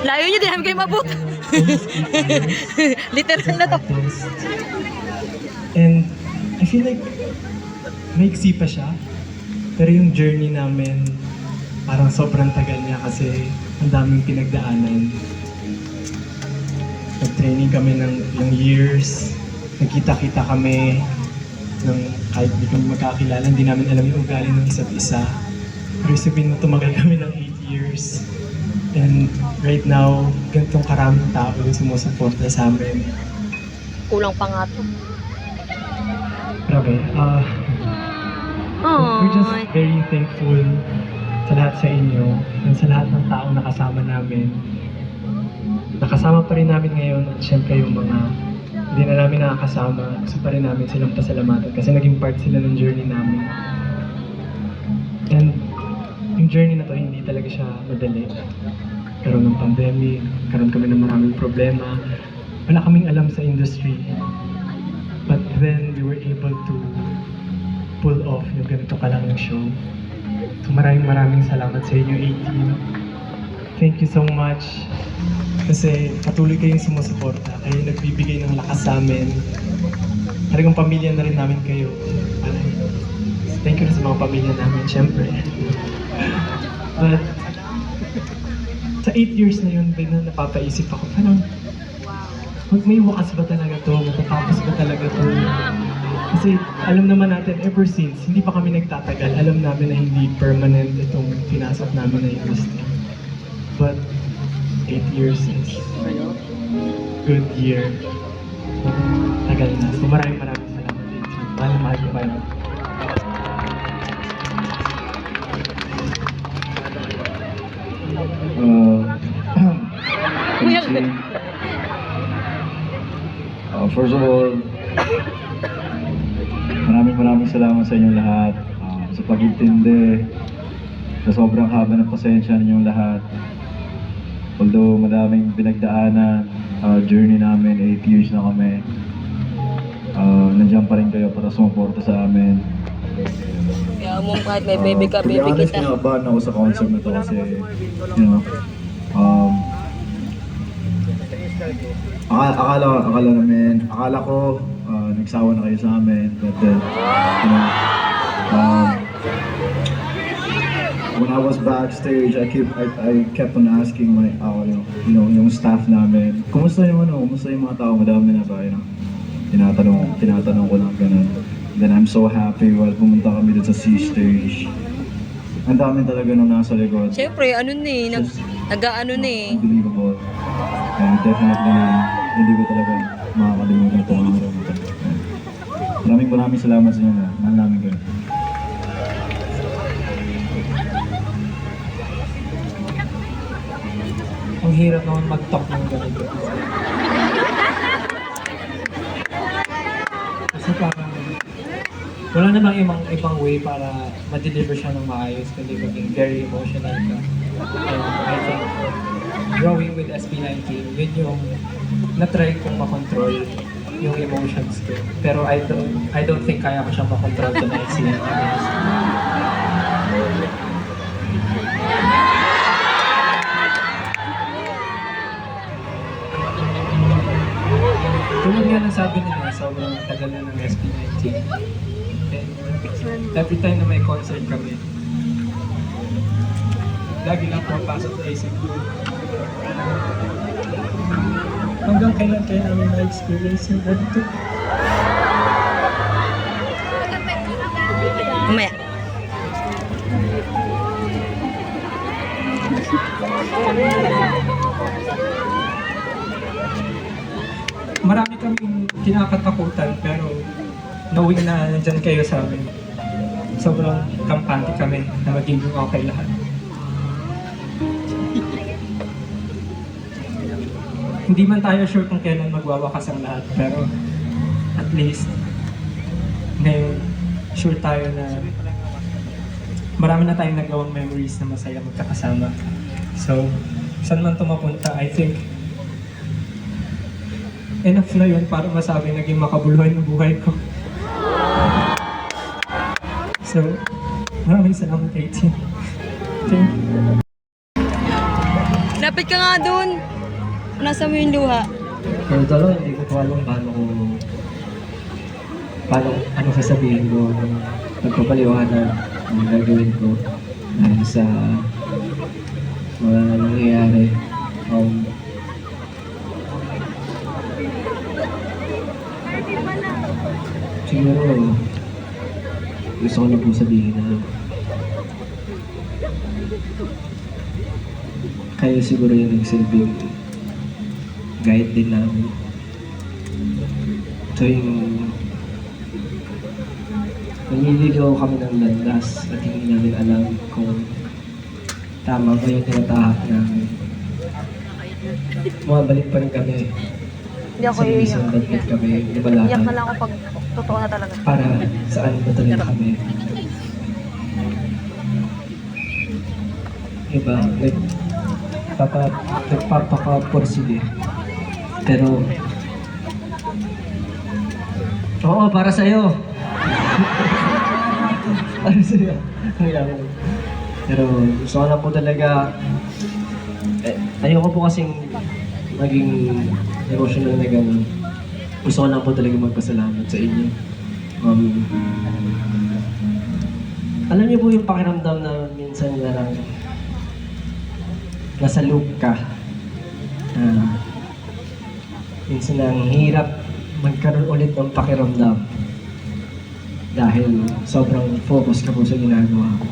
Layo niyo, di namin kayo mabot. Literal na to. And I feel like maiksi pa siya. Pero yung journey namin, parang sobrang tagal niya kasi ang daming pinagdaanan. Nag-training kami ng years. Nagkita-kita kami ng kahit di kami magkakilala, hindi namin alam yung ugali ng isa't isa. Pero sabihin mo, tumagal kami ng 8 years. And right now, ganitong karaming tao yung sumusuporta sa amin. Kulang pa nga to. Grabe, we're just very thankful sa lahat sa inyo and sa lahat ng taong nakasama namin. Nakasama pa rin namin ngayon at syempre yung mga hindi na namin nakakasama, gusto pa rin namin silang pasalamatan kasi naging part sila ng journey namin. And yung journey na to, hindi talaga siya madali. Karoon ng pandemic, karoon kami ng maraming problema. Wala kaming alam sa industry. But then, we were able to pull off yung ganito kalang show. So maraming salamat sa inyo, A-Team. Thank you so much. Kasi patuloy kayong sumusuporta. Kayo nagbibigay ng lakas sa amin. Talagang pamilya na rin namin kayo. Thank you na sa mga pamilya namin, syempre. But sa 8 years na yun, na napapaisip ako, parang may wakas ba talaga to? Matatapos ba talaga to? Kasi alam naman natin, ever since, hindi pa kami nagtatagal, alam namin na hindi permanent itong pinasok namin na industry. But 8 years is good year. Tagal na. So maraming salamat din. Mahal ko kayo. First of all, maraming salamat sa inyong lahat sa pag-intindi, sa sobrang haba ng pasensya ninyong lahat. Although madaming pinagdaanan, journey namin, 8 years na kami. Nandiyan pa rin kayo para sumuporta sa amin. Kaya mo kahit may baby ka, baby honest, kita. kinakabahan ako sa concept na to kasi, you know, akala ko nagsawa na kayo sa amin, but then, you know, when I was backstage, I kept on asking my, you know, yung staff namin, kumusta yung mga tao, madami na ba, you know, tinatanong ko lang ganun. Then I'm so happy while pumunta kami dun sa C-stage. Ang dami talaga nung nasa likod. Siyempre, ano ni, nag-ano ni. Unbelievable. And definitely, hindi ko talaga makakalimutan itong araw na ito. Maraming salamat sa inyo. Mahal namin kayo. Ang hirap naman mag-talk ng ganito. Kasi parang wala namang ibang way para ma-deliver siya ng maayos kundi maging very emotional ka. And I think growing with SB19, yun yung na-try kong makontrol yung emotions ko. Pero I don't think kaya ko siyang makontrol to next year. Tulad nga ng sabi nila, sobrang tagal na ng SB19. And every time na may concert kami, lagi lang pumapasok sa isip ko. Hanggang kailan kaya namin na-experience yung ganito? Mamaya. Marami kaming kinakatakutan pero knowing na nandyan kayo sa amin, sobrang kampante kami na magiging okay lahat. Hindi man tayo sure kung kailan magwawakas ang lahat, pero at least ngayon sure tayo na marami na tayong nagawang memories na masaya magkakasama. So, saan man ito mapunta, I think enough na yun para masabi naging makabuluhan yung buhay ko. So, maraming salamat, 18. Thank you. Lapit ka nga dun. Nasa mo yung luha. Pero talaga, hindi ko alam ano sasabihin ko nung pagpapaliwanag ang gagawin ko dahil sa mga nangyayari. Siguro, gusto ko na po sabihin na kayo siguro yung nagsilbing guide din namin. So yung nanliligaw kami ng landas at hindi namin alam kung tama ba yung tinatahak namin. Bumabalik pa rin kami. Hindi ako Sa isang iiyak. badbit kami, Iyak na lumalakad lang ako pag totoo na talaga. para saan ba talaga kami. Diba? Nagpapakapursige. Pero, oo, para sa'yo. Para sa'yo. Pero gusto ko lang po talaga, ayoko po kasing maging emotional na gano'n. Gusto ko lang po talaga magpasalamat sa inyo. Alam niyo po yung pakiramdam na minsan na nasa loop ka. Minsan ang hirap magkaroon ulit ng pakiramdam dahil sobrang focus ka po sa ginagawa ko.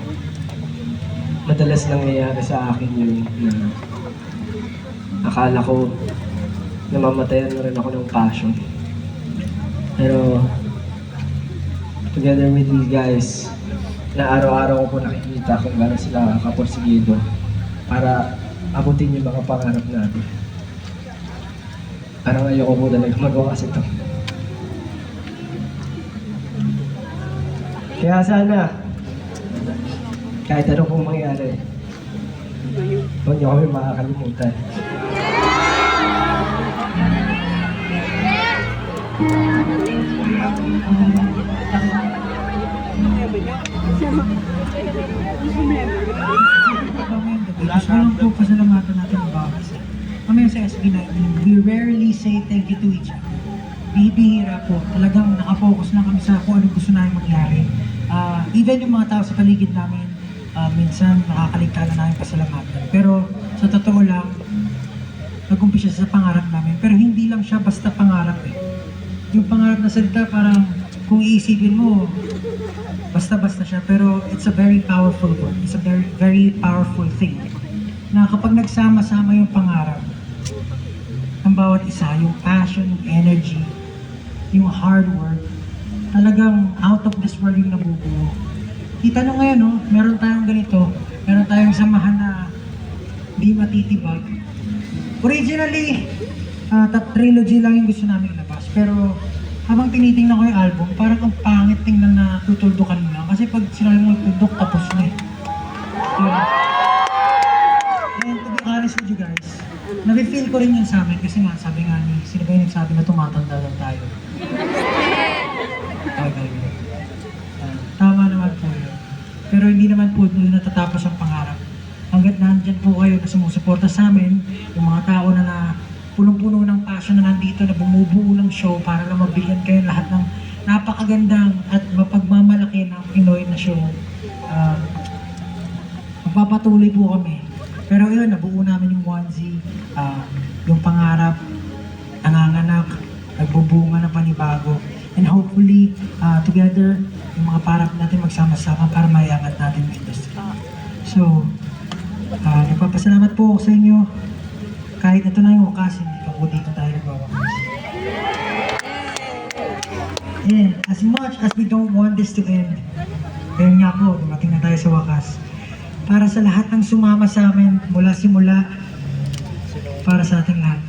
Madalas nangyayari sa akin yun na akala ko namamatayan na rin ako ng passion. Pero together with these guys, na araw-araw ko po nakikita kung gano'n sila kaporsigido para abutin yung mga pangarap natin. Parang ayoko po talaga magawa kasi ito. Kaya sana, kahit ano pong mangyari, huwag niyo kami makakalimutan. Gusto ko lang po pasalamatan natin ang bawat isa. Kami sa SB19, we rarely say thank you to each other. Bihira po, talagang nakafocus lang kami sa kung ano gusto namin mangyari. Even yung mga tao sa paligid namin, minsan nakakaligtaan na namin pasalamatan. Pero sa totoo lang, nag-umpisa sa pangarap namin. Pero hindi lang siya basta pangarap eh. Yung pangarap na salita parang kung iisipin mo, basta-basta siya. Pero it's a very powerful word. It's a very, very powerful thing. Na kapag nagsama-sama yung pangarap, ng bawat isa, yung passion, yung energy, yung hard work, talagang out of this world yung nabubuo. Kita nyo ngayon, no? Meron tayong ganito, meron tayong samahan na di matitibag. Originally, top trilogy lang yung gusto namin ilabas. Pero habang tinitingnan ko yung album, parang ang pangit tingnan na tutuldukan mo lang. Kasi pag sinabi mo tuldok, tapos na eh. Diba? And to be honest with you guys, nafe-feel ko rin yun sa amin kasi nga, sabi nga ni, sino ba yung nagsabi na tumatanda lang tayo? Tama naman po yun. Pero hindi naman po doon natatapos ang pangarap. Hanggat nandyan po kayo na sumusuporta sa amin, yung mga tao na punong-puno ng passion na nandito, na bumubuo ng show para lang mabigyan kayo lahat ng napakagandang at mapagmamalaki ng Pinoy na show. Magpapatuloy po kami. Pero yun, nabuo namin yung onesie, yung pangarap, nanganganak, nagbubunga ng panibago. And hopefully, together, yung mga parap natin magsama-sama para maiangat natin yung industry. So, nagpapasalamat po ako sa inyo. Kahit ito na yung wakas, hindi pa po dito tayo nagwawakas. And as much as we don't want this to end, kaya nga po, dumating na tayo sa wakas. Para sa lahat ng sumama sa amin, mula simula, para sa ating lahat.